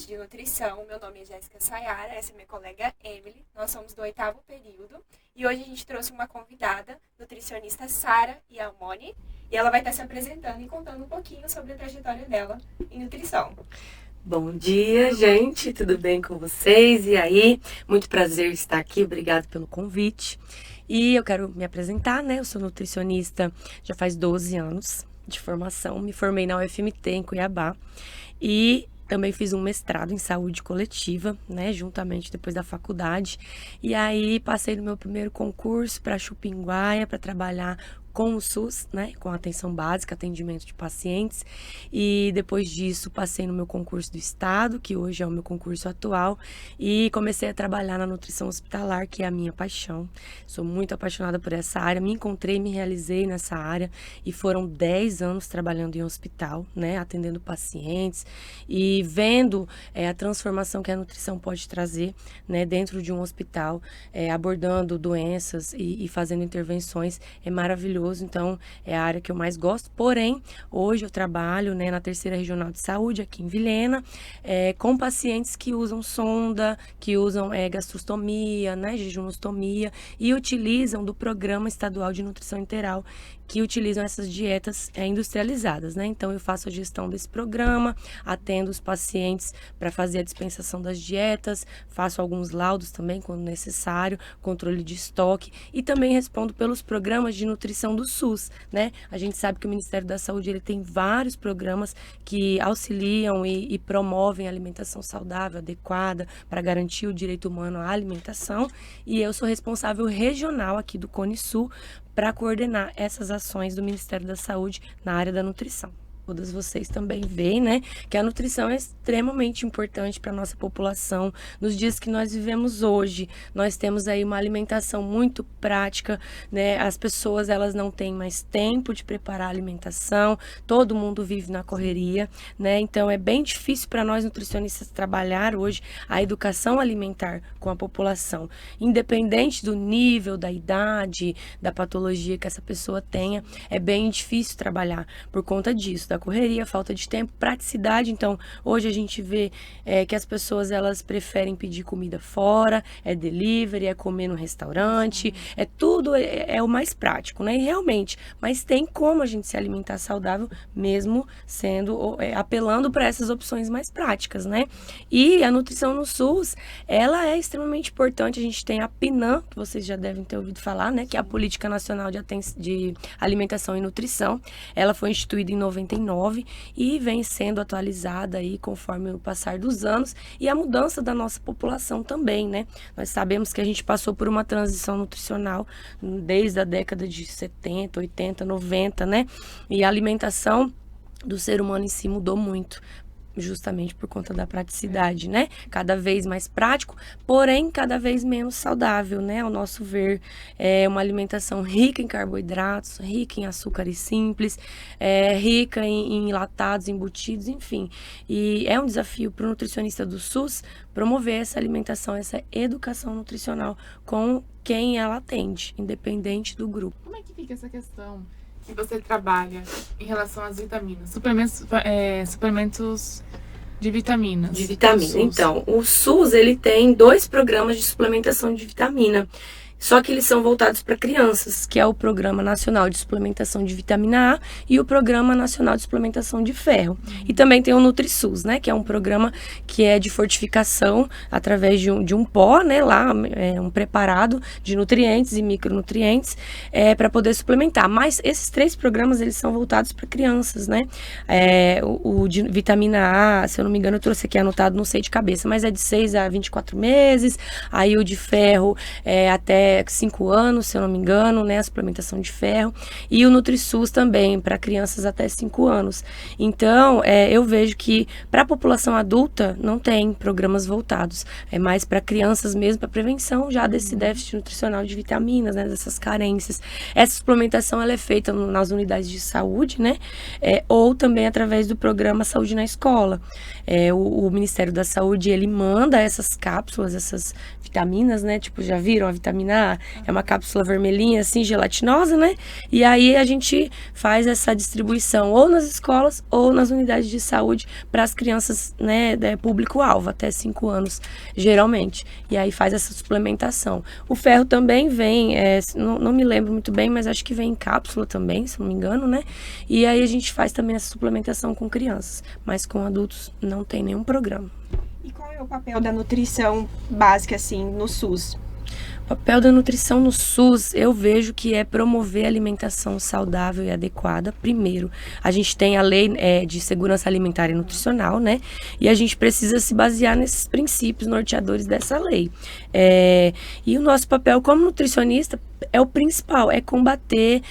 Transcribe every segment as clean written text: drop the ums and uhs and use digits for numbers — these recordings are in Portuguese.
podcast de nutrição. Meu nome é Jéssica Sayara, essa é minha colega Emily. Nós somos do 8º período e hoje a gente trouxe uma convidada, nutricionista Sara Iamoni, e ela vai estar se apresentando e contando um pouquinho sobre a trajetória dela em nutrição. Bom dia, gente, tudo bem com vocês? E aí? Muito prazer estar aqui, obrigado pelo convite. E eu quero me apresentar, né? Eu sou nutricionista já faz 12 anos de formação, me formei na UFMT em Cuiabá e também fiz um mestrado em saúde coletiva, né, juntamente depois da faculdade. E aí passei no meu primeiro concurso para Chupinguaia para trabalhar com o SUS, né, com atenção básica, atendimento de pacientes, e depois disso passei no meu concurso do estado, que hoje é o meu concurso atual, e comecei a trabalhar na nutrição hospitalar, que é a minha paixão. Sou muito apaixonada por essa área, me encontrei, me realizei nessa área, e foram 10 anos trabalhando em hospital, né, atendendo pacientes, e vendo a transformação que a nutrição pode trazer, né, dentro de um hospital, abordando doenças e fazendo intervenções, é maravilhoso. Então, é a área que eu mais gosto. Porém, hoje eu trabalho, né, na 3ª Regional de Saúde, aqui em Vilhena, com pacientes que usam sonda, que usam gastrostomia, né, jejunostomia, e utilizam do Programa Estadual de Nutrição Integral, que utilizam essas dietas industrializadas, né? Então, eu faço a gestão desse programa, atendo os pacientes para fazer a dispensação das dietas, faço alguns laudos também, quando necessário, controle de estoque, e também respondo pelos programas de nutrição do SUS, né? A gente sabe que o Ministério da Saúde ele tem vários programas que auxiliam e promovem a alimentação saudável, adequada, para garantir o direito humano à alimentação, e eu sou responsável regional aqui do Cone Sul para coordenar essas ações do Ministério da Saúde na área da nutrição. Todas vocês também veem, né, que a nutrição é extremamente importante para a nossa população. Nos dias que nós vivemos hoje, nós temos aí uma alimentação muito prática, né, as pessoas elas não têm mais tempo de preparar a alimentação, todo mundo vive na correria, né, então é bem difícil para nós nutricionistas trabalhar hoje a educação alimentar com a população, independente do nível, da idade, da patologia que essa pessoa tenha, é bem difícil trabalhar por conta disso, da correria, falta de tempo, praticidade. Então, hoje a gente vê que as pessoas elas preferem pedir comida fora, delivery, comer no restaurante, tudo é o mais prático, né? E realmente, mas tem como a gente se alimentar saudável mesmo sendo, apelando para essas opções mais práticas, né? E a nutrição no SUS, ela é extremamente importante. A gente tem a PNAM, que vocês já devem ter ouvido falar, né? Que é a Política Nacional de Alimentação e Nutrição. Ela foi instituída em 99 e vem sendo atualizada aí conforme o passar dos anos e a mudança da nossa população também, né? Nós sabemos que a gente passou por uma transição nutricional desde a década de 70, 80, 90, né? E a alimentação do ser humano em si mudou muito, justamente por conta da praticidade, né? Cada vez mais prático, porém cada vez menos saudável, né? Ao nosso ver, é uma alimentação rica em carboidratos, rica em açúcares simples, rica em enlatados, embutidos, enfim. E é um desafio para o nutricionista do SUS promover essa alimentação, essa educação nutricional com quem ela atende, independente do grupo. Como é que fica essa questão que você trabalha em relação às vitaminas, suplementos de vitaminas? De vitamina. Então, o SUS ele tem 2 programas de suplementação de vitamina. Só que eles são voltados para crianças, que é o Programa Nacional de Suplementação de Vitamina A e o Programa Nacional de Suplementação de Ferro. E também tem o NutriSUS, né, que é um programa que é de fortificação através de um pó, né, lá, um preparado de nutrientes e micronutrientes para poder suplementar. Mas esses 3 programas, eles são voltados para crianças, né. O de vitamina A, se eu não me engano, eu trouxe aqui anotado, não sei de cabeça, mas é de 6 a 24 meses. Aí o de ferro até 5 anos, se eu não me engano, né, a suplementação de ferro, e o NutriSUS também, para crianças até 5 anos. Então, eu vejo que para a população adulta não tem programas voltados, é mais para crianças mesmo, para prevenção já desse déficit nutricional de vitaminas, né, dessas carências. Essa suplementação ela é feita nas unidades de saúde, né, ou também através do programa Saúde na Escola. O Ministério da Saúde, ele manda essas cápsulas, essas vitaminas, né, tipo, já viram a vitamina é uma cápsula vermelhinha, assim, gelatinosa, né? E aí a gente faz essa distribuição ou nas escolas ou nas unidades de saúde para as crianças, né, público-alvo, até 5 anos, geralmente. E aí faz essa suplementação. O ferro também vem, não me lembro muito bem, mas acho que vem em cápsula também, se não me engano, né? E aí a gente faz também essa suplementação com crianças, mas com adultos não tem nenhum programa. E qual é o papel da nutrição básica, assim, no SUS? O papel da nutrição no SUS, eu vejo que é promover a alimentação saudável e adequada. Primeiro, a gente tem a lei de segurança alimentar e nutricional, né? E a gente precisa se basear nesses princípios norteadores dessa lei. E o nosso papel como nutricionista é o principal, é combater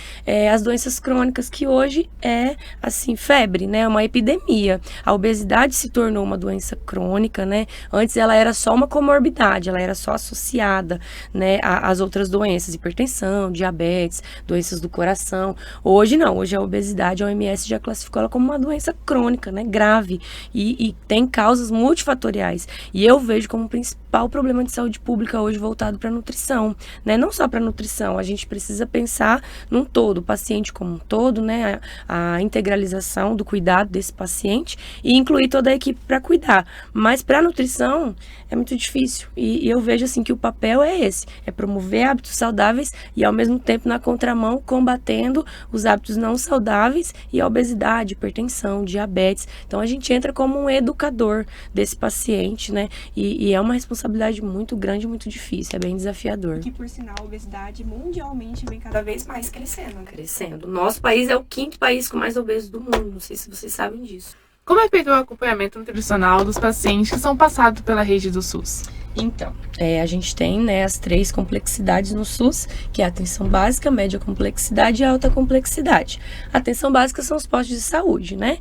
as doenças crônicas, que hoje é, assim, febre, né? Uma epidemia. A obesidade se tornou uma doença crônica, né? Antes ela era só uma comorbidade, ela era só associada, né, às outras doenças, hipertensão, diabetes, doenças do coração. Hoje não, hoje a obesidade, a OMS já classificou ela como uma doença crônica, né? Grave, e tem causas multifatoriais. E eu vejo como principal problema de saúde pública hoje voltado para a nutrição, né? Não só para a nutrição, a gente precisa pensar num todo, o paciente como um todo, né? A integralização do cuidado desse paciente e incluir toda a equipe para cuidar. Mas para a nutrição é muito difícil. E eu vejo assim que o papel é esse, é promover hábitos saudáveis e ao mesmo tempo na contramão combatendo os hábitos não saudáveis e a obesidade, hipertensão, diabetes. Então a gente entra como um educador desse paciente, né? E é uma responsabilidade muito grande, muito difícil, é bem desafiador. Que por sinal a obesidade mundialmente vem cada vez mais crescendo. Crescendo. Nosso país é o 5º país com mais obesos do mundo, não sei se vocês sabem disso. Como é feito o acompanhamento nutricional dos pacientes que são passados pela rede do SUS? Então, a gente tem, né, as 3 complexidades no SUS, que é a atenção básica, média complexidade e alta complexidade. A atenção básica são os postos de saúde, né?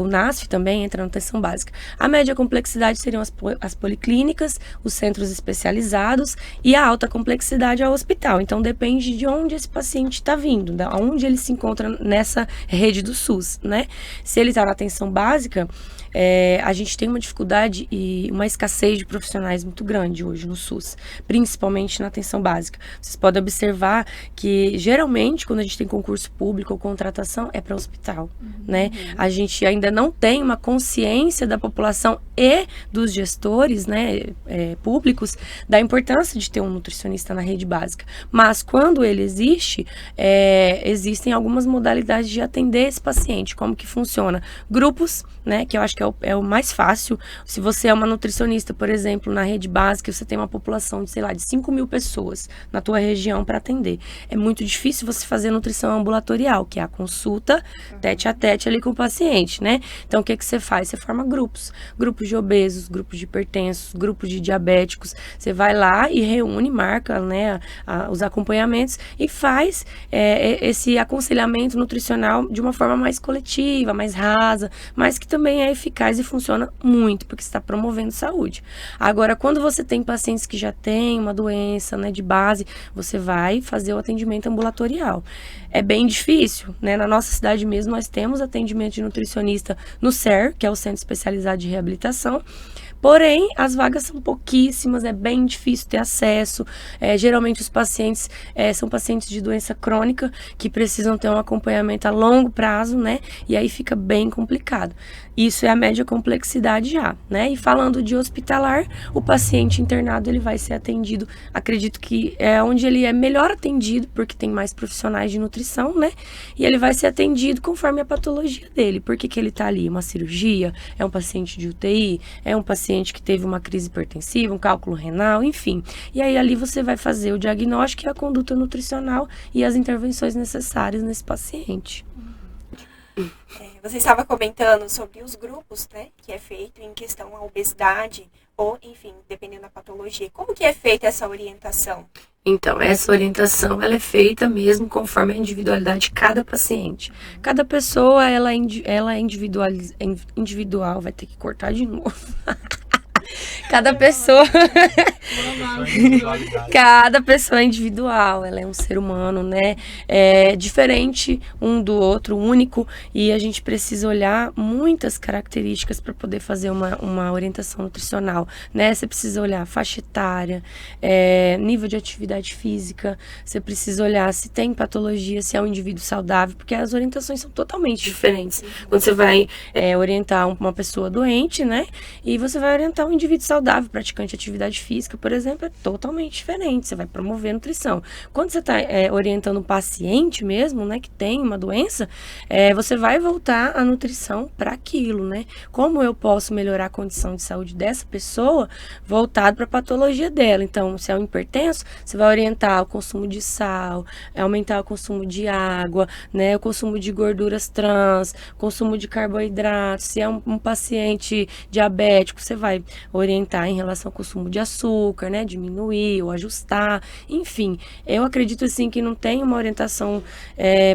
O NASF também entra na atenção básica. A média complexidade seriam as policlínicas, os centros especializados, e a alta complexidade é o hospital. Então depende de onde esse paciente está vindo, onde ele se encontra nessa rede do SUS, né? Se ele está na atenção básica, a gente tem uma dificuldade e uma escassez de profissionais muito grande hoje no SUS, principalmente na atenção básica. Vocês podem observar que geralmente quando a gente tem concurso público ou contratação é para hospital, né? A gente ainda não tem uma consciência da população e dos gestores, né, públicos, da importância de ter um nutricionista na rede básica. Mas quando ele existe, existem algumas modalidades de atender esse paciente. Como que funciona? Grupos, né, que eu acho que é o mais fácil. Se você é uma nutricionista, por exemplo, na rede básica, você tem uma população de, sei lá, de 5.000 pessoas na tua região para atender. É muito difícil você fazer nutrição ambulatorial, que é a consulta tete a tete ali com o paciente, né? Então, o que você faz? Você forma grupos de obesos, grupos de hipertensos, grupos de diabéticos. Você vai lá e reúne, marca, né, os acompanhamentos e faz esse aconselhamento nutricional de uma forma mais coletiva, mais rasa, mas que também é eficaz e funciona muito, porque você está promovendo saúde. Agora, quando você tem pacientes que já têm uma doença, né, de base, você vai fazer o atendimento ambulatorial. É bem difícil, né? Na nossa cidade mesmo, nós temos atendimento de nutricionista no CER, que é o Centro Especializado de Reabilitação. Porém, as vagas são pouquíssimas, é bem difícil ter acesso. Geralmente os pacientes são pacientes de doença crônica que precisam ter um acompanhamento a longo prazo, né? E aí fica bem complicado. Isso é a média complexidade já, né? E falando de hospitalar, o paciente internado ele vai ser atendido, acredito que é onde ele é melhor atendido, porque tem mais profissionais de nutrição, né? E ele vai ser atendido conforme a patologia dele. Por que ele tá ali? Uma cirurgia? É um paciente de UTI? É um paciente que teve uma crise hipertensiva, um cálculo renal, enfim. E aí ali você vai fazer o diagnóstico e a conduta nutricional e as intervenções necessárias nesse paciente. Você estava comentando sobre os grupos, né, que é feito em questão à obesidade ou, enfim, dependendo da patologia. Como que é feita essa orientação? Então, essa orientação, ela é feita mesmo conforme a individualidade de cada paciente. Cada pessoa, ela é individual, vai ter que cortar de novo. Cada pessoa... Cada pessoa é individual, ela é um ser humano, né? É diferente um do outro, único, e a gente precisa olhar muitas características para poder fazer uma orientação nutricional, né? Você precisa olhar faixa etária, nível de atividade física, você precisa olhar se tem patologia, se é um indivíduo saudável, porque as orientações são totalmente diferentes. Quando você vai orientar uma pessoa doente, né? E você vai orientar um indivíduo saudável, praticante de atividade física, por exemplo, é totalmente diferente. Você vai promover a nutrição. Quando você está orientando um paciente mesmo, né, que tem uma doença, você vai voltar a nutrição para aquilo, né? Como eu posso melhorar a condição de saúde dessa pessoa voltado para a patologia dela? Então, se é um hipertenso, você vai orientar o consumo de sal, aumentar o consumo de água, né, o consumo de gorduras trans, consumo de carboidratos. Se é um paciente diabético, você vai orientar em relação ao consumo de açúcar, né, diminuir ou ajustar, enfim. Eu acredito assim que não tem uma orientação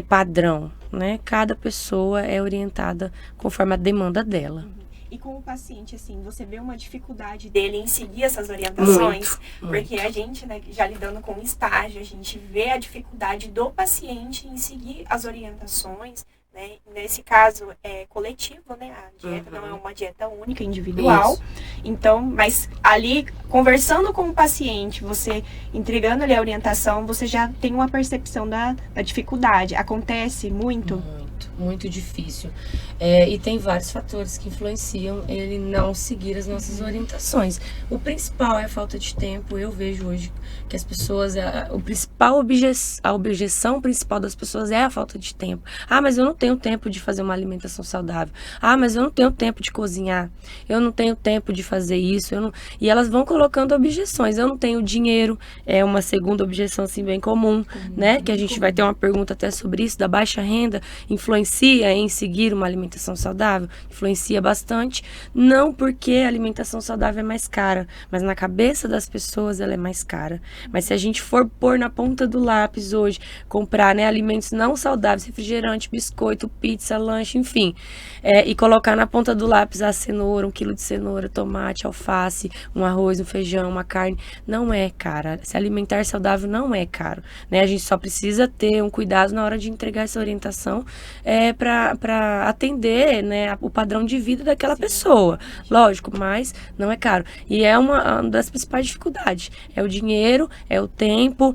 padrão, né? Cada pessoa é orientada conforme a demanda dela. E com o paciente, assim, você vê uma dificuldade dele em seguir essas orientações? Porque a gente, né, já lidando com estágio, a gente vê a dificuldade do paciente em seguir as orientações, né? Nesse caso é coletivo, né? A dieta não é uma dieta única, individual. Isso. Então, mas ali, conversando com o paciente, você entregando ali a orientação, você já tem uma percepção da dificuldade. Acontece muito? Muito difícil. E tem vários fatores que influenciam ele não seguir as nossas orientações. O principal é a falta de tempo. Eu vejo hoje que as pessoas, a objeção principal das pessoas é a falta de tempo. Ah, mas eu não tenho tempo de fazer uma alimentação saudável. Ah, mas eu não tenho tempo de cozinhar. Eu não tenho tempo de fazer isso. E elas vão colocando objeções. Eu não tenho dinheiro. É uma segunda objeção assim bem comum, né? Que a gente vai ter uma pergunta até sobre isso, da baixa renda. Influencia em seguir uma alimentação saudável? Influencia bastante, não porque a alimentação saudável é mais cara, mas na cabeça das pessoas ela é mais cara. Mas se a gente for pôr na ponta do lápis hoje, comprar, né, alimentos não saudáveis, refrigerante, biscoito, pizza, lanche, enfim, e colocar na ponta do lápis a cenoura, 1 quilo de cenoura, tomate, alface, um arroz, um feijão, uma carne, não é cara. Se alimentar saudável não é caro, né? A gente só precisa ter um cuidado na hora de entregar essa orientação para atender, né, o padrão de vida daquela pessoa. Lógico, mas não é caro. E é uma das principais dificuldades. É o dinheiro, é o tempo,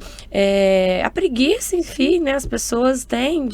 a preguiça, enfim, né? As pessoas têm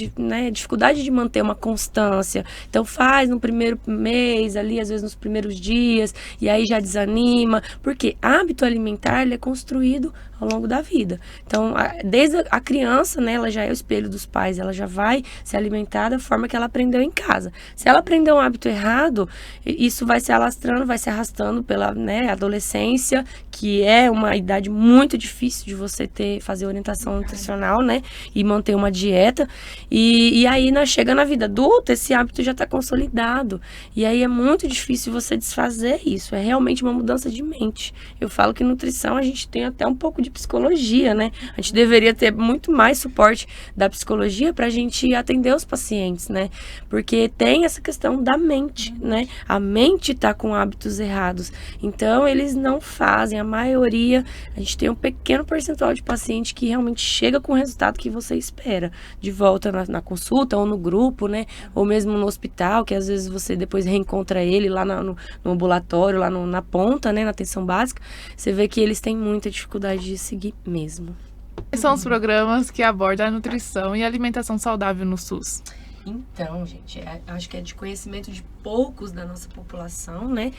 dificuldade de manter uma constância. Então faz no primeiro mês, ali, às vezes nos primeiros dias, e aí já desanima. Porque hábito alimentar ele é construído ao longo da vida. Então, desde a criança, né, ela já é o espelho dos pais, ela já vai se alimentar da forma que ela aprendeu em casa. Se ela aprendeu um hábito errado, isso vai se alastrando, vai se arrastando pela, né, adolescência, que é uma idade muito difícil de você fazer orientação nutricional, né, e manter uma dieta. E aí, chega na vida adulta, esse hábito já está consolidado. E aí é muito difícil você desfazer isso. É realmente uma mudança de mente. Eu falo que nutrição a gente tem até um pouco de psicologia, né? A gente deveria ter muito mais suporte da psicologia para a gente atender os pacientes, né? Porque tem essa questão da mente, né? A mente está com hábitos errados. Então, eles não fazem. A maioria, a gente tem um pequeno percentual de paciente que realmente chega com o resultado que você espera. De volta na consulta ou no grupo, né? Ou mesmo no hospital, que às vezes você depois reencontra ele lá no ambulatório, lá na ponta, né? Na atenção básica. Você vê que eles têm muita dificuldade de seguir mesmo. Quais são os programas que abordam a nutrição e a alimentação saudável no SUS? Então, gente, acho que é de conhecimento de poucos da nossa população, né?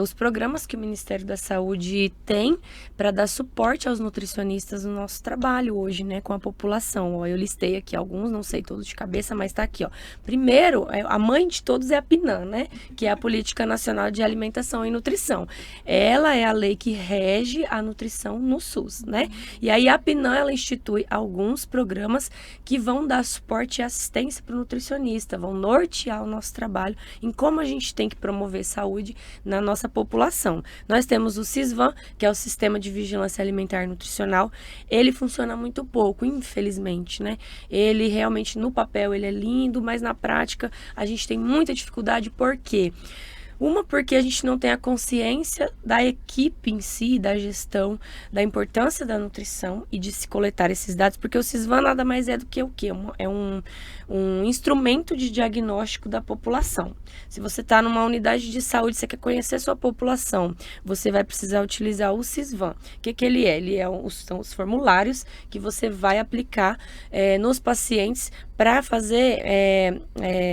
Os programas que o Ministério da Saúde tem para dar suporte aos nutricionistas no nosso trabalho hoje, né? Com a população. Ó, eu listei aqui alguns, não sei todos de cabeça, mas tá aqui, ó. Primeiro, a mãe de todos é a PNAM, né? Que é a Política Nacional de Alimentação e Nutrição. Ela é a lei que rege a nutrição no SUS, né? E aí a PNAM, ela institui alguns programas que vão dar suporte e assistência para o nutricionista, vão nortear o nosso trabalho em como a gente tem que promover saúde na nossa população. Nós temos o SISVAN, que é o Sistema de Vigilância Alimentar e Nutricional. Ele funciona muito pouco, infelizmente, né? Ele realmente, no papel, ele é lindo, mas na prática a gente tem muita dificuldade. Por quê? Uma, porque a gente não tem a consciência da equipe em si, da gestão, da importância da nutrição e de se coletar esses dados, porque o Sisvan nada mais é do que o quê? É um instrumento de diagnóstico da população. Se você está numa unidade de saúde, você quer conhecer a sua população, você vai precisar utilizar o Sisvan. O que ele é? São os formulários que você vai aplicar nos pacientes para fazer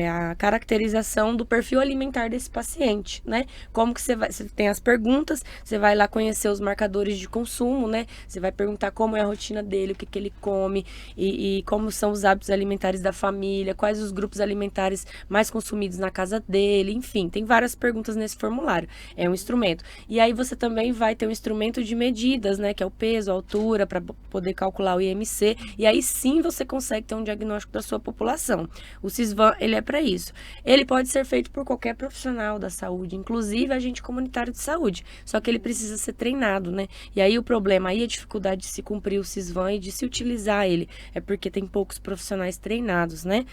a caracterização do perfil alimentar desse paciente, né? Como que você tem as perguntas, você vai lá conhecer os marcadores de consumo, né? Você vai perguntar como é a rotina dele, o que ele come e como são os hábitos alimentares da família, quais os grupos alimentares mais consumidos na casa dele, enfim, tem várias perguntas nesse formulário. É um instrumento. E aí você também vai ter um instrumento de medidas, né? Que é o peso, a altura, para poder calcular o IMC, e aí sim você consegue ter um diagnóstico da sua população. O Sisvan, ele é para isso. Ele pode ser feito por qualquer profissional da saúde, inclusive agente comunitário de saúde, só que ele precisa ser treinado, né? E aí o problema, aí a dificuldade de se cumprir o Sisvan e de se utilizar ele, é porque tem poucos profissionais treinados, né?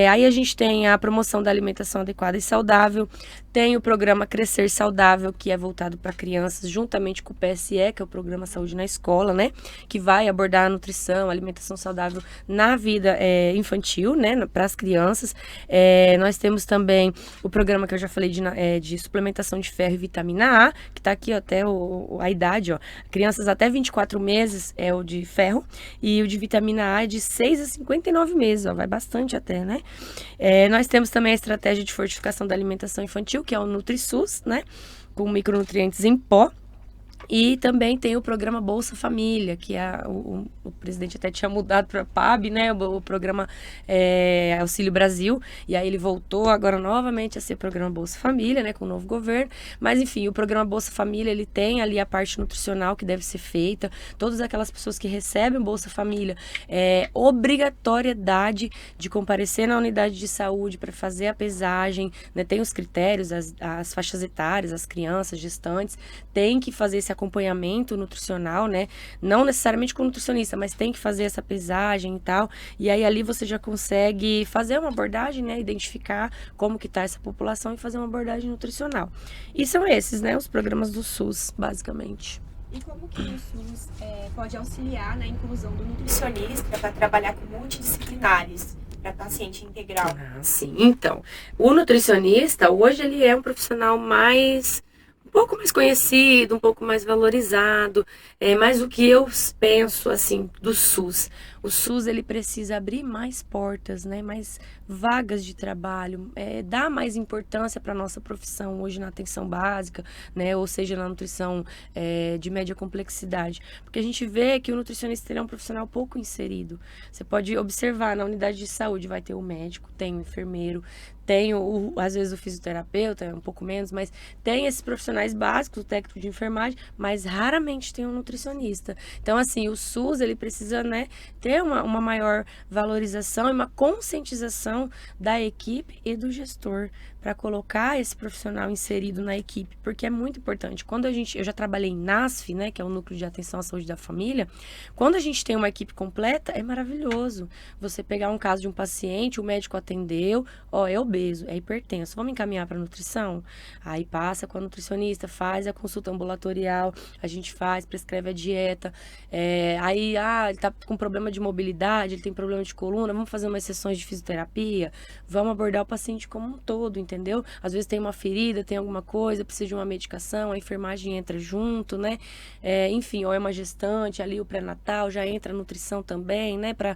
Aí a gente tem a promoção da alimentação adequada e saudável, tem o programa Crescer Saudável, que é voltado para crianças, juntamente com o PSE, que é o Programa Saúde na Escola, né? Que vai abordar a nutrição, a alimentação saudável na vida infantil, né? Para as crianças. Nós temos também o programa que eu já falei de suplementação de ferro e vitamina A, que está aqui até a idade, ó. Crianças até 24 meses é o de ferro, e o de vitamina A é de 6 a 59 meses, ó, vai bastante até, né? Nós temos também a estratégia de fortificação da alimentação infantil, que é o NutriSUS, né? Com micronutrientes em pó. E também tem o programa Bolsa Família, que o presidente até tinha mudado para PAB, né? O programa Auxílio Brasil. E aí ele voltou agora novamente a ser programa Bolsa Família, né? Com o novo governo. Mas enfim, o programa Bolsa Família, ele tem ali a parte nutricional que deve ser feita. Todas aquelas pessoas que recebem Bolsa Família, obrigatoriedade de comparecer na unidade de saúde para fazer a pesagem, né? Tem os critérios, as faixas etárias, as crianças, gestantes, tem que fazer esse acompanhamento nutricional, né? Não necessariamente com o nutricionista, mas tem que fazer essa pesagem e tal. E aí ali você já consegue fazer uma abordagem, né? Identificar como que tá essa população e fazer uma abordagem nutricional. E são esses, né? Os programas do SUS, basicamente. E como que o SUS pode auxiliar na inclusão do nutricionista para trabalhar com multidisciplinares para paciente integral? Sim. Então, o nutricionista, hoje, ele é um profissional um pouco mais conhecido, um pouco mais valorizado, mas o que eu penso, assim, do SUS, o SUS, ele precisa abrir mais portas, né, mais vagas de trabalho, dar mais importância para a nossa profissão hoje na atenção básica, né, ou seja, na nutrição de média complexidade, porque a gente vê que o nutricionista ele é um profissional pouco inserido. Você pode observar, na unidade de saúde vai ter o médico, tem o enfermeiro, tem às vezes o fisioterapeuta, um pouco menos, mas tem esses profissionais básicos, o técnico de enfermagem, mas raramente tem um nutricionista. Então, assim, o SUS, ele precisa, né, ter uma maior valorização e uma conscientização da equipe e do gestor para colocar esse profissional inserido na equipe, porque é muito importante. Eu já trabalhei em NASF, né, que é o Núcleo de Atenção à Saúde da Família, quando a gente tem uma equipe completa, é maravilhoso. Você pegar um caso de um paciente, o médico atendeu, é obeso, é hipertenso, vamos encaminhar para nutrição? Aí passa com a nutricionista, faz a consulta ambulatorial, a gente prescreve a dieta, aí ele tá com problema de mobilidade, ele tem problema de coluna, vamos fazer umas sessões de fisioterapia, vamos abordar o paciente como um todo, entendeu? Às vezes tem uma ferida, tem alguma coisa, precisa de uma medicação, a enfermagem entra junto, né? Enfim, ou é uma gestante, ali o pré-natal, já entra a nutrição também, né? Para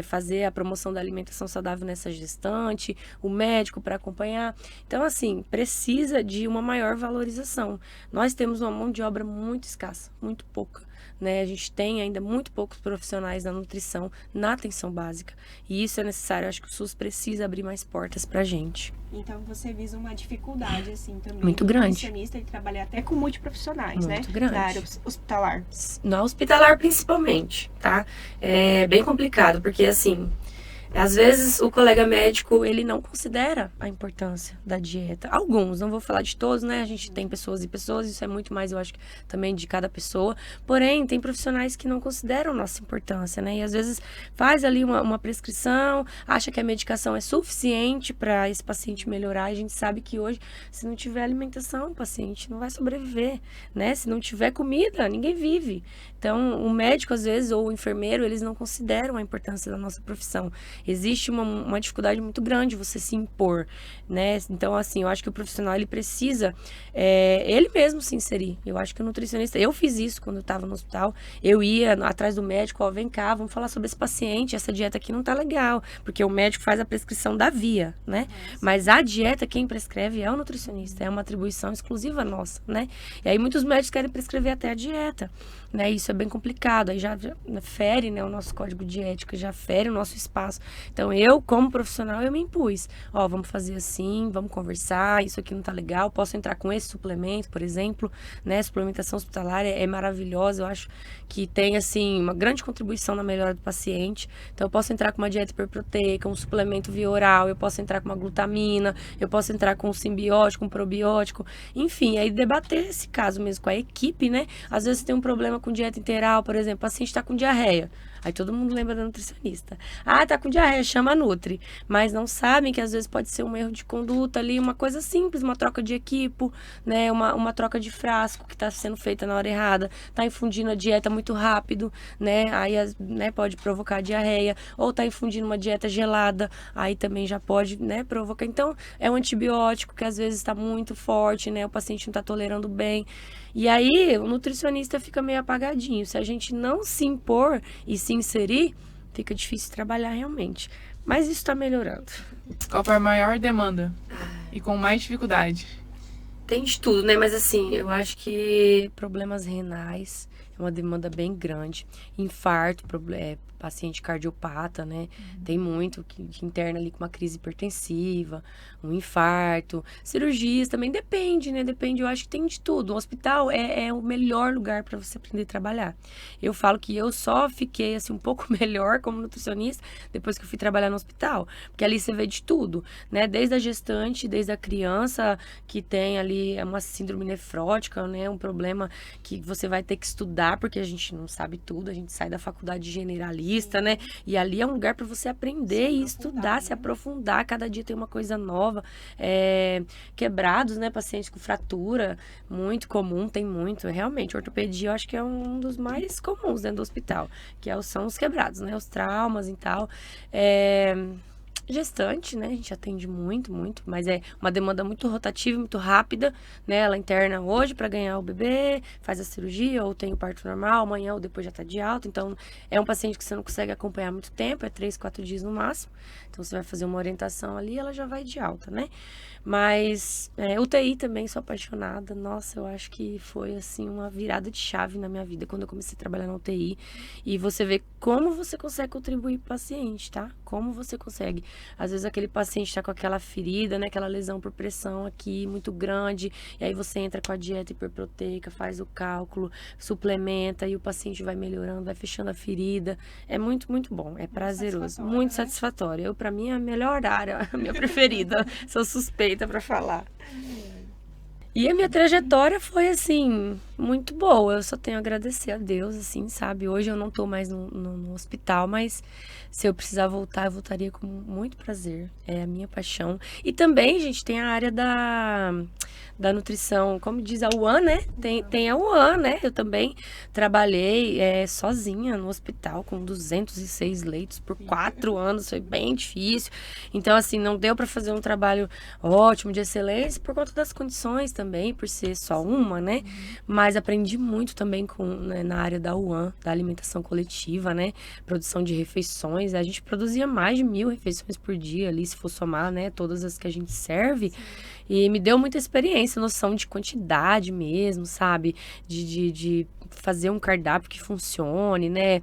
fazer a promoção da alimentação saudável nessa gestante, o médico para acompanhar. Então, assim, precisa de uma maior valorização. Nós temos uma mão de obra muito escassa, muito pouca. Né? A gente tem ainda muito poucos profissionais na nutrição, na atenção básica. E isso é necessário. Eu acho que o SUS precisa abrir mais portas pra gente. Então, você visa uma dificuldade, assim, também. Muito grande. O nutricionista, ele trabalha até com multiprofissionais, né? Muito grande. Na área hospitalar. Na hospitalar, principalmente, tá? É bem complicado, porque, assim, Às vezes o colega médico, ele não considera a importância da dieta. Alguns, não vou falar de todos, né? A gente tem pessoas e pessoas, isso é muito mais, eu acho, também de cada pessoa. Porém, tem profissionais que não consideram nossa importância, né? E às vezes faz ali uma prescrição, acha que a medicação é suficiente para esse paciente melhorar. E a gente sabe que hoje, se não tiver alimentação, o paciente não vai sobreviver, né? Se não tiver comida, ninguém vive. Então, o médico, às vezes, ou o enfermeiro, eles não consideram a importância da nossa profissão. Existe uma dificuldade muito grande você se impor, né? Então, assim, eu acho que o profissional, ele precisa, ele mesmo se inserir. Eu acho que o nutricionista, eu fiz isso quando eu estava no hospital, eu ia atrás do médico, ó, vem cá, vamos falar sobre esse paciente, essa dieta aqui não tá legal, porque o médico faz a prescrição da via, né? Mas a dieta, quem prescreve é o nutricionista, é uma atribuição exclusiva nossa, né? E aí muitos médicos querem prescrever até a dieta, né? Isso é bem complicado, aí já fere, né, o nosso código de ética, já fere o nosso espaço. Então eu, como profissional, eu me impus, ó, vamos fazer assim, vamos conversar, isso aqui não tá legal, posso entrar com esse suplemento, por exemplo, né? Suplementação hospitalar é maravilhosa, eu acho que tem, assim, uma grande contribuição na melhora do paciente. Então eu posso entrar com uma dieta hiperproteica, um suplemento via oral, eu posso entrar com uma glutamina, eu posso entrar com um simbiótico, um probiótico, enfim, aí debater esse caso mesmo com a equipe, né? Às vezes tem um problema com dieta integral, por exemplo, o paciente está com diarreia. Aí todo mundo lembra da nutricionista. Ah, tá com diarreia, chama a Nutri. Mas não sabem que às vezes pode ser um erro de conduta ali, uma coisa simples, uma troca de equipo, né? Uma troca de frasco que está sendo feita na hora errada. Tá infundindo a dieta muito rápido, né? Aí, né, pode provocar diarreia. Ou tá infundindo uma dieta gelada, aí também já pode, né, provocar. Então, é um antibiótico que às vezes está muito forte, né? O paciente não está tolerando bem. E aí, o nutricionista fica meio apagadinho. Se a gente não se impor e se inserir, fica difícil trabalhar realmente. Mas isso está melhorando. Qual foi a maior demanda? E com mais dificuldade? Tem de tudo, né? Mas assim, eu acho que problemas renais é uma demanda bem grande. Infarto, paciente cardiopata, né? Tem muito que interna ali com uma crise hipertensiva, um infarto. Cirurgias também depende, né? Depende, eu acho que tem de tudo. O hospital é o melhor lugar para você aprender a trabalhar. Eu falo que eu só fiquei assim um pouco melhor como nutricionista depois que eu fui trabalhar no hospital, porque ali você vê de tudo, né? Desde a gestante, desde a criança que tem ali uma síndrome nefrótica, né? Um problema que você vai ter que estudar, porque a gente não sabe tudo, a gente sai da faculdade generalista, né? E ali é um lugar para você aprender e estudar, se aprofundar. Cada dia tem uma coisa nova. Quebrados, né? Pacientes com fratura, muito comum, tem muito. Realmente, ortopedia eu acho que é um dos mais comuns dentro do hospital, que são os quebrados, né? Os traumas e tal. Gestante, né? A gente atende muito, mas é uma demanda muito rotativa, muito rápida, né? Ela interna hoje para ganhar o bebê, faz a cirurgia, ou tem o parto normal, amanhã ou depois já tá de alta. Então, é um paciente que você não consegue acompanhar muito tempo, é 3, 4 dias no máximo. Então, você vai fazer uma orientação ali, ela já vai de alta, né? Mas UTI também, sou apaixonada. Nossa, eu acho que foi, assim, uma virada de chave na minha vida, quando eu comecei a trabalhar na UTI. E você vê como você consegue contribuir para o paciente, tá? Como você consegue. Às vezes aquele paciente está com aquela ferida, né? Aquela lesão por pressão aqui muito grande. E aí você entra com a dieta hiperproteica, faz o cálculo, suplementa e o paciente vai melhorando, vai fechando a ferida. É muito, muito bom. É prazeroso, muito satisfatório. Para mim, é a melhor área, a minha preferida. Sou suspeita para falar. E a minha trajetória foi, assim, muito boa. Eu só tenho a agradecer a Deus, assim, sabe? Hoje eu não tô mais no hospital, mas se eu precisar voltar, eu voltaria com muito prazer. É a minha paixão. E também, gente, tem a área da nutrição, como diz a UAN, né? Tem a UAN, né? Eu também trabalhei sozinha no hospital com 206 leitos por 4 anos. Foi bem difícil. Então, assim, não deu para fazer um trabalho ótimo, de excelência, por conta das condições também, por ser só uma, né? Mas aprendi muito também na área da UAN, da alimentação coletiva, né? Produção de refeições. A gente produzia mais de 1.000 refeições por dia ali, se for somar, né? Todas as que a gente serve. E me deu muita experiência, noção de quantidade mesmo, sabe? De fazer um cardápio que funcione, né?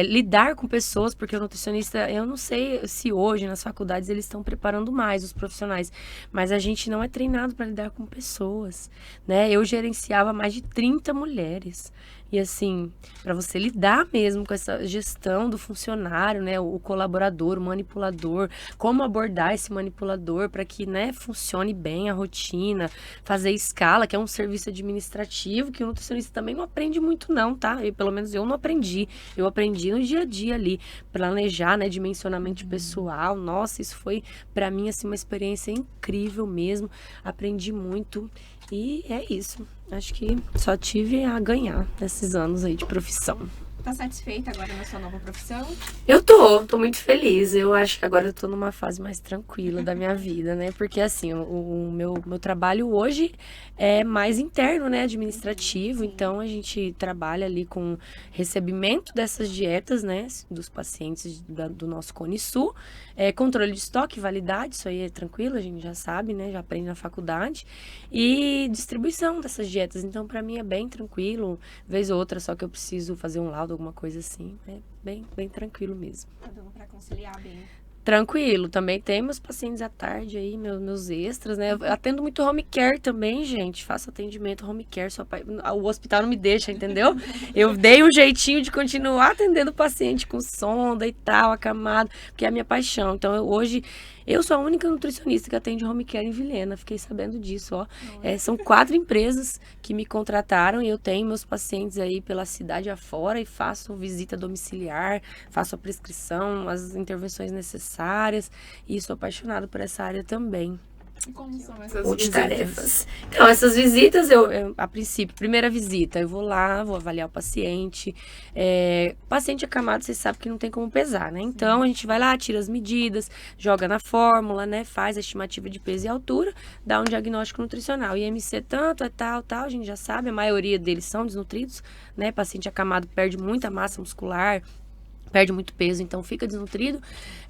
Lidar com pessoas, porque o nutricionista, eu não sei se hoje nas faculdades eles estão preparando mais os profissionais, mas a gente não é treinado para lidar com pessoas, né? Eu gerenciava mais de 30 mulheres. E assim, para você lidar mesmo com essa gestão do funcionário, né, o colaborador, o manipulador, como abordar esse manipulador para que, né, funcione bem a rotina, fazer escala, que é um serviço administrativo que o nutricionista também não aprende muito não, tá? Pelo menos eu não aprendi. Eu aprendi no dia a dia ali, planejar, né, dimensionamento pessoal. Nossa, isso foi para mim assim uma experiência incrível mesmo. Aprendi muito. E é isso. Acho que só tive a ganhar nesses anos aí de profissão. Tá satisfeita agora na sua nova profissão? Eu tô muito feliz. Eu acho que agora eu tô numa fase mais tranquila da minha vida, né? Porque assim, o meu trabalho hoje é mais interno, né? Administrativo. Então a gente trabalha ali com recebimento dessas dietas, né? Dos pacientes do nosso Cone Sul. Controle de estoque, validade, isso aí é tranquilo, a gente já sabe, né? Já aprende na faculdade. E distribuição dessas dietas. Então, pra mim é bem tranquilo. Vez ou outra, só que eu preciso fazer um laudo, alguma coisa assim. É bem tranquilo mesmo. Tá dando pra conciliar bem. Tranquilo, também tem meus pacientes à tarde aí, meus extras, né? Eu atendo muito home care também, gente. Faço atendimento home care, o hospital não me deixa, entendeu? Eu dei um jeitinho de continuar atendendo o paciente com sonda e tal, acamado, porque é a minha paixão. Então, hoje, eu sou a única nutricionista que atende home care em Vilhena. Fiquei sabendo disso, ó. São 4 empresas que me contrataram e eu tenho meus pacientes aí pela cidade afora e faço visita domiciliar, faço a prescrição, as intervenções necessárias e sou apaixonada por essa área também. E como são essas Multitarefas. Então, essas visitas, a princípio, primeira visita, eu vou lá, vou avaliar o paciente. Paciente acamado, vocês sabem que não tem como pesar, né? Então, a gente vai lá, tira as medidas, joga na fórmula, né? Faz a estimativa de peso e altura, dá um diagnóstico nutricional. IMC tanto, tal, a gente já sabe, a maioria deles são desnutridos, né? Paciente acamado perde muita massa muscular, perde muito peso, então fica desnutrido.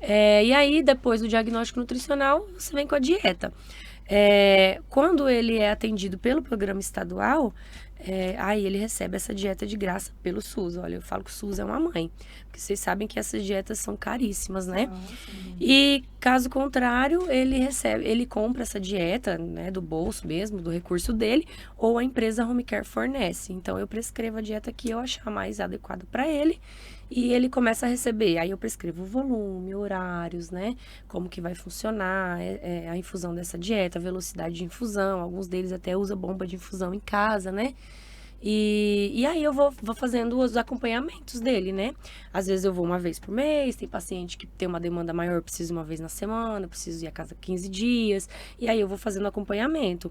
E aí, depois do diagnóstico nutricional, você vem com a dieta. Quando ele é atendido pelo programa estadual, aí ele recebe essa dieta de graça pelo SUS. Olha, eu falo que o SUS é uma mãe, porque vocês sabem que essas dietas são caríssimas, né? E caso contrário, ele compra essa dieta, né, do bolso mesmo, do recurso dele, ou a empresa Home Care fornece. Então, eu prescrevo a dieta que eu achar mais adequada para ele, e ele começa a receber. Aí eu prescrevo o volume, horários, né? Como que vai funcionar a infusão dessa dieta, a velocidade de infusão. Alguns deles até usam bomba de infusão em casa, né? E aí eu vou fazendo os acompanhamentos dele, né? Às vezes eu vou uma vez por mês, tem paciente que tem uma demanda maior, eu preciso uma vez na semana, eu preciso ir a casa 15 dias. E aí eu vou fazendo acompanhamento.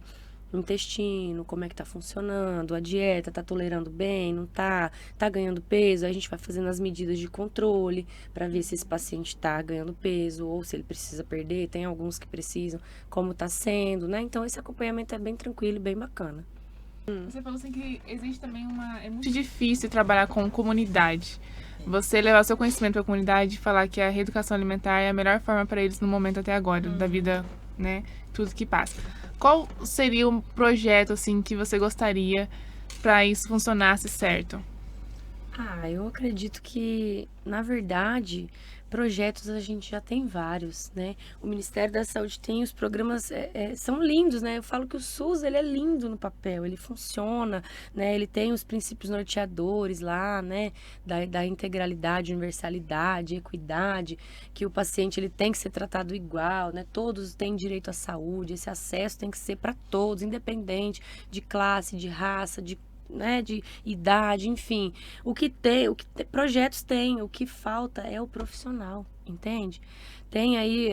Intestino, como é que tá funcionando, a dieta, tá tolerando bem, não tá ganhando peso, aí a gente vai fazendo as medidas de controle para ver se esse paciente tá ganhando peso ou se ele precisa perder, tem alguns que precisam, como tá sendo, né? Então esse acompanhamento é bem tranquilo e bem bacana. Você falou assim que existe também é muito difícil trabalhar com comunidade. Você levar seu conhecimento para a comunidade e falar que a reeducação alimentar é a melhor forma para eles no momento até agora, da vida, né? Tudo que passa. Qual seria um projeto, assim, que você gostaria para isso funcionasse certo? Eu acredito que, na verdade, projetos a gente já tem vários, né? O Ministério da Saúde tem os programas, são lindos, né? Eu falo que o SUS, ele é lindo no papel, ele funciona, né? Ele tem os princípios norteadores lá, né? Da integralidade, universalidade, equidade, que o paciente, ele tem que ser tratado igual, né? Todos têm direito à saúde, esse acesso tem que ser para todos, independente de classe, de raça, de idade, enfim. Projetos tem, o que falta é o profissional, entende? Tem aí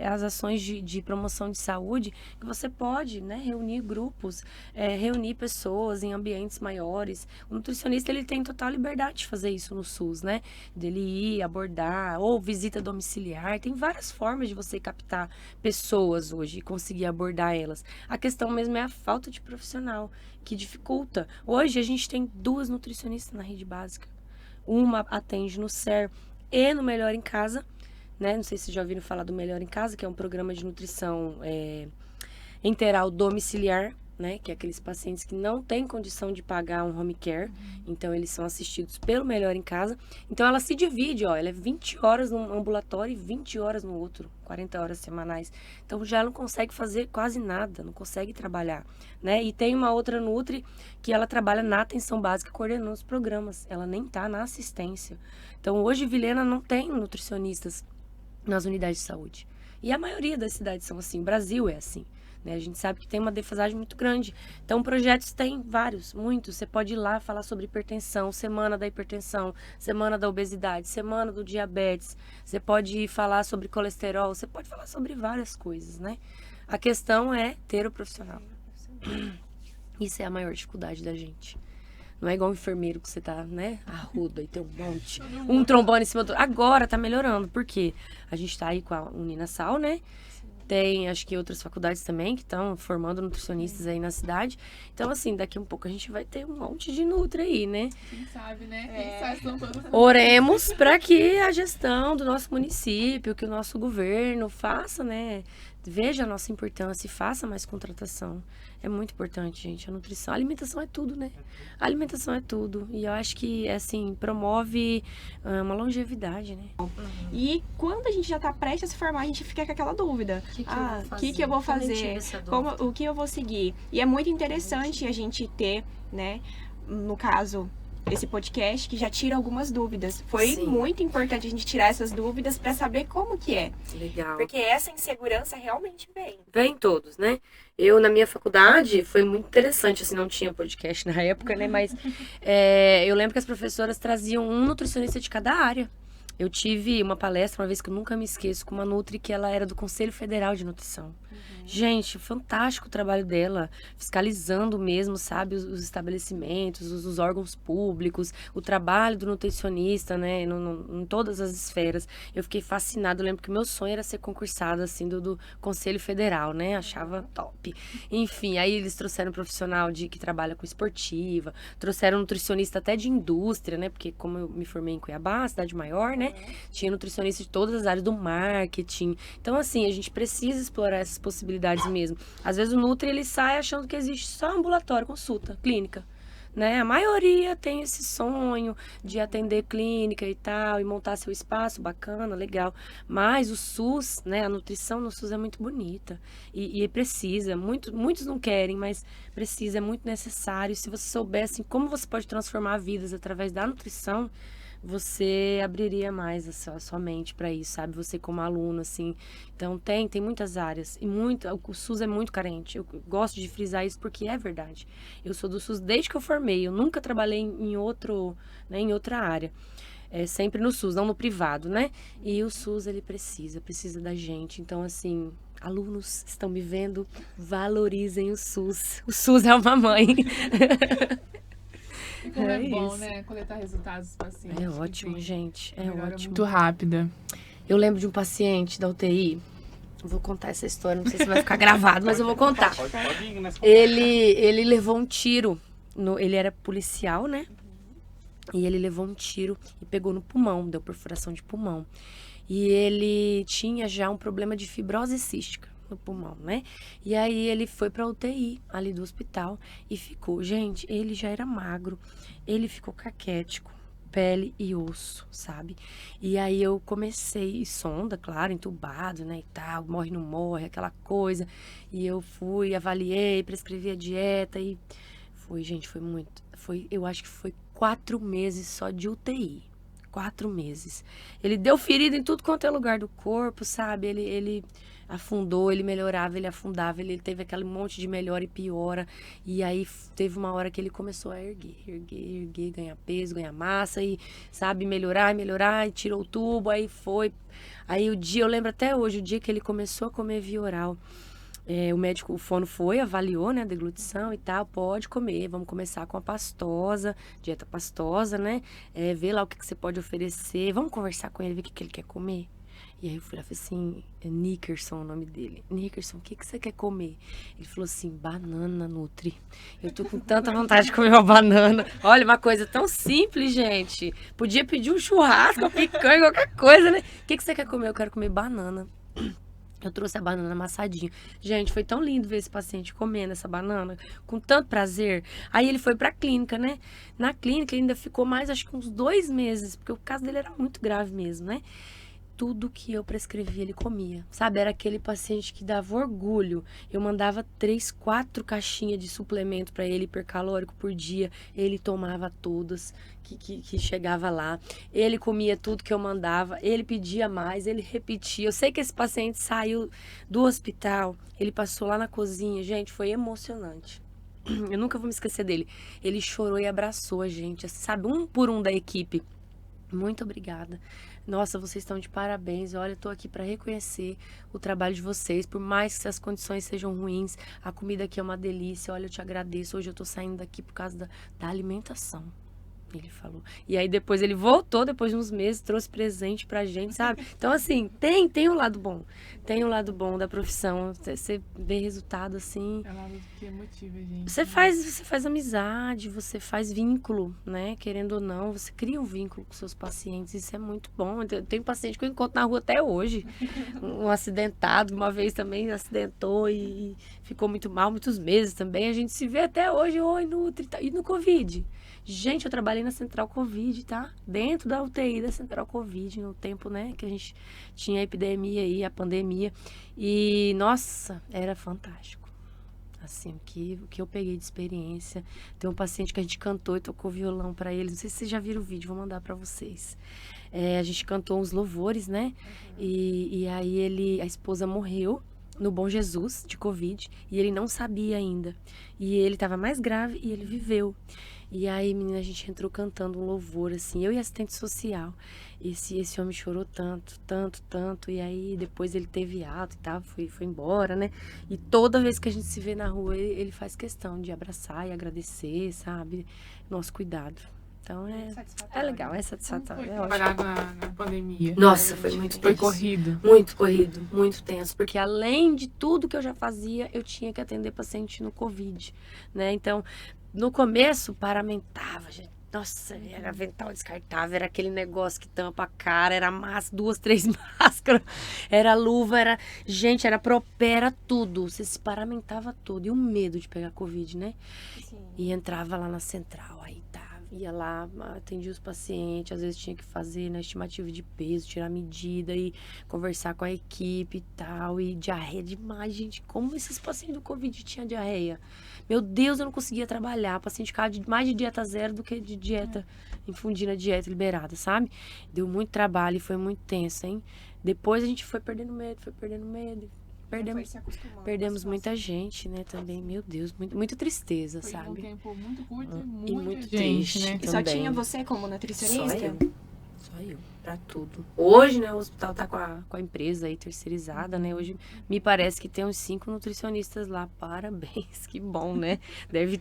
as ações de promoção de saúde que você pode, né, reunir grupos, reunir pessoas em ambientes maiores. O nutricionista, ele tem total liberdade de fazer isso no SUS, né? Dele ir, abordar, ou visita domiciliar. Tem várias formas de você captar pessoas hoje e conseguir abordar elas. A questão mesmo é a falta de profissional, que dificulta. Hoje a gente tem 2 nutricionistas na rede básica. Uma atende no SER e no Melhor em Casa, né? Não sei se vocês já ouviram falar do Melhor em Casa, que é um programa de nutrição enteral domiciliar, né? Que é aqueles pacientes que não têm condição de pagar um home care. Então, eles são assistidos pelo Melhor em Casa. Então, ela se divide, ó. Ela é 20 horas num ambulatório e 20 horas no outro. 40 horas semanais. Então, já não consegue fazer quase nada. Não consegue trabalhar, né? E tem uma outra Nutri que ela trabalha na atenção básica, coordenando os programas. Ela nem tá na assistência. Então, hoje, Vilhena não tem nutricionistas nas unidades de saúde. E a maioria das cidades são assim. O Brasil é assim. Né? A gente sabe que tem uma defasagem muito grande. Então, projetos tem vários, muitos. Você pode ir lá falar sobre hipertensão, semana da hipertensão, semana da obesidade, semana do diabetes. Você pode ir falar sobre colesterol, você pode falar sobre várias coisas, né? A questão é ter o profissional. Isso é a maior dificuldade da gente. Não é igual um enfermeiro que você tá, né, arruda e tem um monte, um trombone em cima do... Agora tá melhorando, porque a gente tá aí com a Uninasal, né? Tem, acho que outras faculdades também que estão formando nutricionistas aí na cidade. Então, assim, daqui um pouco a gente vai ter um monte de nutri aí, né? Quem sabe, né? Quem sabe, estão todos... Oremos para que a gestão do nosso município, que o nosso governo faça, né? Veja a nossa importância e faça mais contratação. É muito importante, gente, a nutrição. A alimentação é tudo, né? A alimentação é tudo. E eu acho que, assim, promove uma longevidade, né? E quando a gente já tá prestes a se formar, a gente fica com aquela dúvida. O que eu vou fazer? O que eu vou seguir? E é muito interessante a gente ter, né, no caso... esse podcast que já tira algumas dúvidas. Foi muito importante a gente tirar essas dúvidas para saber como que é. Legal. Porque essa insegurança realmente vem. Vem todos, né? Eu, na minha faculdade, foi muito interessante, assim, não tinha podcast na época, né? Mas eu lembro que as professoras traziam um nutricionista de cada área. Eu tive uma palestra, uma vez que eu nunca me esqueço, com uma nutri que ela era do Conselho Federal de Nutrição. Gente, fantástico o trabalho dela, fiscalizando mesmo, sabe, os estabelecimentos, os órgãos públicos, o trabalho do nutricionista, né, em todas as esferas. Eu fiquei fascinada, eu lembro que meu sonho era ser concursada, assim, do Conselho Federal, né, achava top. Enfim, aí eles trouxeram um profissional que trabalha com esportiva, trouxeram um nutricionista até de indústria, né, porque como eu me formei em Cuiabá, cidade maior, né, tinha nutricionista de todas as áreas do marketing. Então, assim, a gente precisa explorar essas possibilidades mesmo. Às vezes o Nutri, ele sai achando que existe só ambulatório, consulta, clínica, né? A maioria tem esse sonho de atender clínica e tal, e montar seu espaço, bacana, legal. Mas o SUS, né? A nutrição no SUS é muito bonita e precisa, muitos não querem, mas precisa, é muito necessário. Se você soubesse como você pode transformar vidas através da nutrição, você abriria mais a sua mente para isso, sabe? Você como aluno, assim. Então, tem muitas áreas. E o SUS é muito carente. Eu gosto de frisar isso porque é verdade. Eu sou do SUS desde que eu formei. Eu nunca trabalhei em outra área. É sempre no SUS, não no privado, né? E o SUS, ele precisa da gente. Então, assim, alunos estão me vendo, valorizem o SUS. O SUS é uma mãe. E como é bom, né? Coletar resultados dos pacientes. É ótimo, gente. É ótimo. Muito rápida. Eu lembro de um paciente da UTI. Eu vou contar essa história, não sei se vai ficar gravado, mas eu vou contar. Pode ir, mas Ele levou um tiro. Ele era policial, né? E ele levou um tiro e pegou no pulmão, deu perfuração de pulmão. E ele tinha já um problema de fibrose cística no pulmão, né? E aí ele foi pra UTI ali do hospital e ficou. Gente, ele já era magro, ele ficou caquético, pele e osso, sabe? E aí eu comecei, sonda, claro, entubado, né, e tal, morre, não morre, aquela coisa. E eu fui, avaliei, prescrevi a dieta e eu acho que foi 4 meses só de UTI. 4 meses. Ele deu ferida em tudo quanto é lugar do corpo, sabe? Ele afundou, ele melhorava, ele afundava, ele teve aquele monte de melhora e piora. E aí teve uma hora que ele começou a erguer, ganhar peso, ganhar massa e, sabe, melhorar, e tirou o tubo, aí foi. Aí eu lembro até hoje, o dia que ele começou a comer via oral. O médico, o fono foi, avaliou, né, a deglutição e tal, pode comer, vamos começar com a pastosa, dieta pastosa, né, ver lá o que você pode oferecer, vamos conversar com ele, ver o que ele quer comer. E aí eu fui lá e falei assim, Nickerson o nome dele. Nickerson, o que você quer comer? Ele falou assim, banana Nutri. Eu tô com tanta vontade de comer uma banana. Olha, uma coisa tão simples, gente. Podia pedir um churrasco, uma picanha, qualquer coisa, né? O que você quer comer? Eu quero comer banana. Eu trouxe a banana amassadinha. Gente, foi tão lindo ver esse paciente comendo essa banana, com tanto prazer. Aí ele foi pra clínica, né? Na clínica ele ainda ficou mais, acho que uns 2 meses, porque o caso dele era muito grave mesmo, né? Tudo que eu prescrevi ele comia, sabe? Era aquele paciente que dava orgulho. Eu mandava 3, 4 caixinhas de suplemento para ele, hipercalórico por dia. Ele tomava todas que chegava lá. Ele comia tudo que eu mandava. Ele pedia mais, ele repetia. Eu sei que esse paciente saiu do hospital, ele passou lá na cozinha. Gente, foi emocionante. Eu nunca vou me esquecer dele. Ele chorou e abraçou a gente, sabe? Um por um da equipe. Muito obrigada. Nossa, vocês estão de parabéns. Olha, eu tô aqui para reconhecer o trabalho de vocês. Por mais que as condições sejam ruins, a comida aqui é uma delícia. Olha, eu te agradeço. Hoje eu tô saindo daqui por causa da alimentação. Ele falou. E aí depois ele voltou, depois de uns meses, trouxe presente pra gente, sabe? Então, assim, tem um lado bom. Tem um lado bom da profissão. Você vê resultado, assim. É um lado que motiva a gente. Você faz amizade, você faz vínculo, né? Querendo ou não, você cria um vínculo com seus pacientes. Isso é muito bom. Eu tenho paciente que eu encontro na rua até hoje. Um acidentado, uma vez também acidentou e ficou muito mal, muitos meses também. A gente se vê até hoje. Oi, Nutri. E no Covid? Gente, eu trabalhei na Central Covid, tá? Dentro da UTI da Central Covid, no tempo, né, que a gente tinha a epidemia aí, a pandemia. E, nossa, era fantástico. Assim, o que eu peguei de experiência. Tem um paciente que a gente cantou e tocou violão pra ele. Não sei se vocês já viram o vídeo, vou mandar pra vocês. A gente cantou uns louvores, né? E aí a esposa morreu no Bom Jesus, de Covid, e ele não sabia ainda. E ele tava mais grave e ele viveu. E aí, menina, a gente entrou cantando um louvor, assim, eu e a assistente social. Esse homem chorou tanto, tanto, tanto. E aí, depois ele teve alta e tal, foi embora, né? E toda vez que a gente se vê na rua, ele faz questão de abraçar e agradecer, sabe? Nosso cuidado. Então, é legal, é satisfatório. Foi É ótimo. trabalhar na pandemia. Nossa, foi muito Foi tenso. corrido. Muito corrido, muito tenso. Porque além de tudo que eu já fazia, eu tinha que atender paciente no Covid, né? Então, no começo, paramentava, gente. Nossa, era avental descartável, era aquele negócio que tampa a cara, era 2, 3 máscaras, era luva, era... Gente, era propé, era tudo. Você se paramentava todo. E o medo de pegar Covid, né? Sim. E entrava lá na central, aí tá. Ia lá, atendia os pacientes, às vezes tinha que fazer, né, estimativa de peso, tirar medida e conversar com a equipe e tal. E diarreia demais, gente. Como esses pacientes do Covid tinham diarreia? Meu Deus, eu não conseguia trabalhar. O paciente ficava mais de dieta zero do que de dieta, infundir na dieta liberada, sabe? Deu muito trabalho e foi muito tenso, hein? Depois a gente foi perdendo medo. Perdemos muita gente, né, também. Meu Deus, muita tristeza, Foi sabe? um tempo muito curto e E muita muito gente, triste. né? E só Também. tinha você como nutricionista? Só eu, pra tudo. Hoje, né, o hospital tá com a empresa aí terceirizada, né? Hoje me parece que tem uns 5 nutricionistas lá. Parabéns, que bom, né?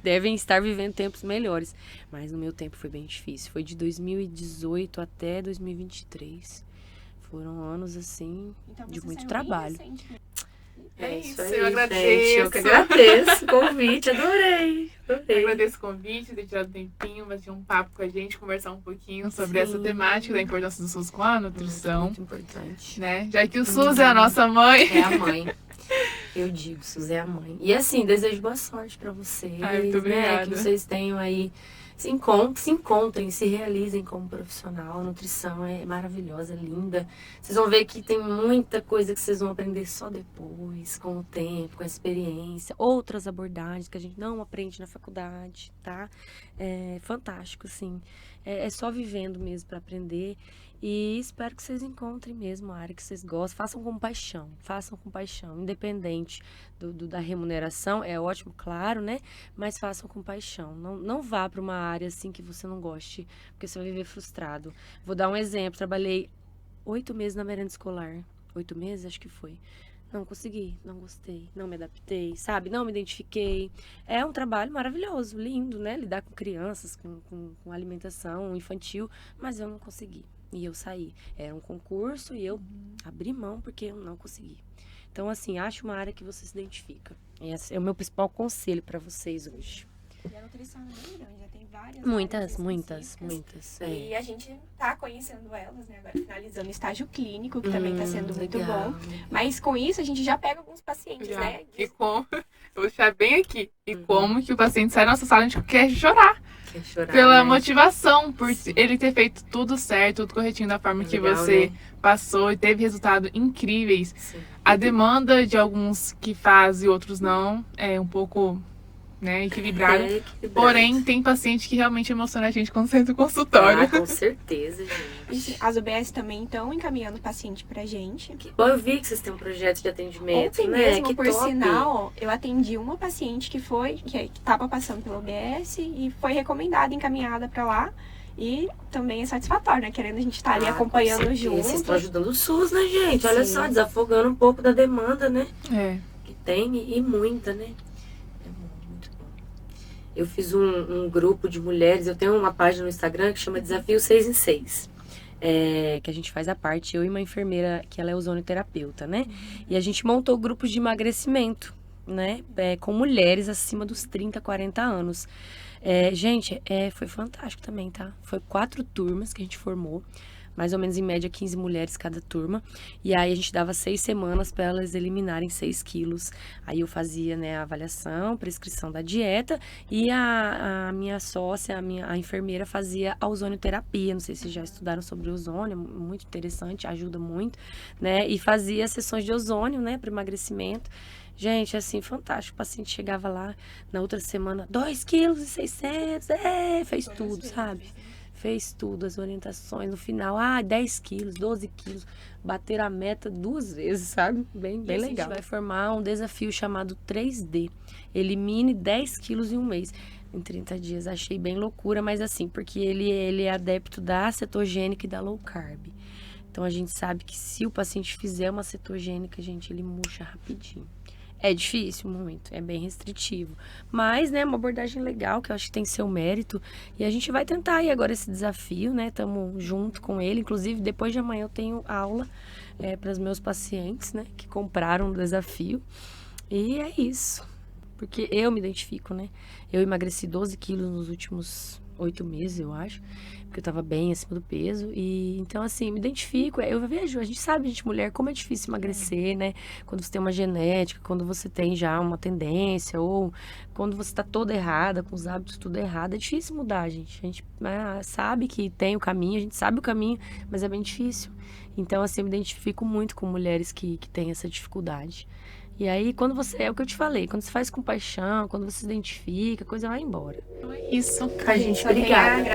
Devem estar vivendo tempos melhores. Mas no meu tempo foi bem difícil. Foi de 2018 até 2023. Foram anos, assim, Então, de você muito saiu trabalho. bem recente. É isso, aí, eu agradeço. gente. Eu que agradeço o convite, adorei. Eu agradeço o convite, ter tirado um tempinho, bater um papo com a gente, conversar um pouquinho sobre essa temática da importância do SUS com a nutrição, Muito importante. né? Já que o SUS é a nossa mãe. É a mãe. Eu digo, SUS é a mãe. E assim, desejo boa sorte pra vocês. Ai, muito né? obrigada. Que vocês tenham aí, se encontrem, se realizem como profissional. A nutrição é maravilhosa, linda. Vocês vão ver que tem muita coisa que vocês vão aprender só depois, com o tempo, com a experiência. Outras abordagens que a gente não aprende na faculdade, tá? É fantástico, assim. É só vivendo mesmo para aprender. E espero que vocês encontrem mesmo a área que vocês gostam. Façam com paixão, independente da remuneração. É ótimo, claro, né? Mas façam com paixão. Não vá para uma área assim que você não goste, porque você vai viver frustrado. Vou dar um exemplo. Trabalhei 8 meses na merenda escolar. 8 meses, acho que foi. Não consegui, não gostei, não me adaptei, sabe? Não me identifiquei. É um trabalho maravilhoso, lindo, né? Lidar com crianças, com alimentação infantil, mas eu não consegui. E eu saí. Era um concurso e eu abri mão porque eu não consegui. Então, assim, acho uma área que você se identifica. Esse é o meu principal conselho para vocês hoje. E a nutrição é bem grande, já tem várias Muitas, áreas muitas, específicas. muitas. E a gente tá conhecendo elas, né? Agora finalizando No estágio clínico, que também está sendo muito legal. bom. Mas com isso a gente já pega alguns pacientes, né? E como, eu vou deixar bem aqui, e como que o paciente sai da nossa sala, a gente quer chorar. Quer chorar, Pela né? motivação, por ele ter feito tudo certo, tudo corretinho da forma que Legal, você né? passou e teve resultados incríveis. Sim. A demanda de alguns que faz e outros não é um pouco, né, equilibrada. É equilibrado. Porém, tem paciente que realmente emociona a gente quando sai do consultório. Ah, com certeza, E gente. as UBS também estão encaminhando paciente pra gente. Que bom, eu vi que vocês têm um projeto de atendimento, Ontem né? mesmo, Que por top. sinal, eu atendi uma paciente que estava passando pela UBS e foi recomendada, encaminhada pra lá. E também é satisfatório, né? Querendo a gente estar ali Ah, acompanhando com certeza. junto. Vocês estão ajudando o SUS, né, gente? Olha Sim. só, desafogando um pouco da demanda, né? É. Que tem e muita, né? É muito bom. Eu fiz um grupo de mulheres, eu tenho uma página no Instagram que chama Desafio 6 em 6. Que a gente faz a parte, eu e uma enfermeira, que ela é ozonoterapeuta, né? E a gente montou grupos de emagrecimento, né? Com mulheres acima dos 30, 40 anos. Gente, foi fantástico também, tá? Foi 4 turmas que a gente formou. Mais ou menos, em média, 15 mulheres cada turma. E aí, a gente dava 6 semanas para elas eliminarem 6 quilos. Aí, eu fazia, né, a avaliação, prescrição da dieta. E a minha sócia, a enfermeira, fazia a ozonioterapia. Não sei se já estudaram sobre ozônio. Muito interessante, ajuda muito, né? E fazia sessões de ozônio, né, para emagrecimento. Gente, assim, fantástico. O paciente chegava lá na outra semana, 2,6 kg. Fez tudo, sabe? Fez tudo, as orientações. No final, 10 quilos, 12 quilos. Bateram a meta 2 vezes, sabe? Bem legal. A gente vai formar um desafio chamado 3D. Elimine 10 quilos em um mês. Em 30 dias. Achei bem loucura, mas assim, porque ele é adepto da cetogênica e da low carb. Então, a gente sabe que se o paciente fizer uma cetogênica, gente, ele murcha rapidinho. É difícil, muito. É bem restritivo. Mas, né, uma abordagem legal, que eu acho que tem seu mérito. E a gente vai tentar aí agora esse desafio, né? Estamos junto com ele. Inclusive, depois de amanhã eu tenho aula para os meus pacientes, né? Que compraram o desafio. E é isso. Porque eu me identifico, né? Eu emagreci 12 quilos nos últimos 8 meses, eu acho. Porque eu tava bem acima do peso. E então, assim, me identifico. Eu vejo, a gente sabe, gente, mulher, como é difícil emagrecer, né? Quando você tem uma genética, quando você tem já uma tendência, ou quando você tá toda errada, com os hábitos tudo errado. É difícil mudar, gente. A gente sabe que tem o caminho, a gente sabe o caminho, mas é bem difícil. Então, assim, eu me identifico muito com mulheres que têm essa dificuldade. E aí, quando você, é o que eu te falei, quando você faz com paixão, quando você se identifica, a coisa vai embora. Então é isso. A gente, obrigada.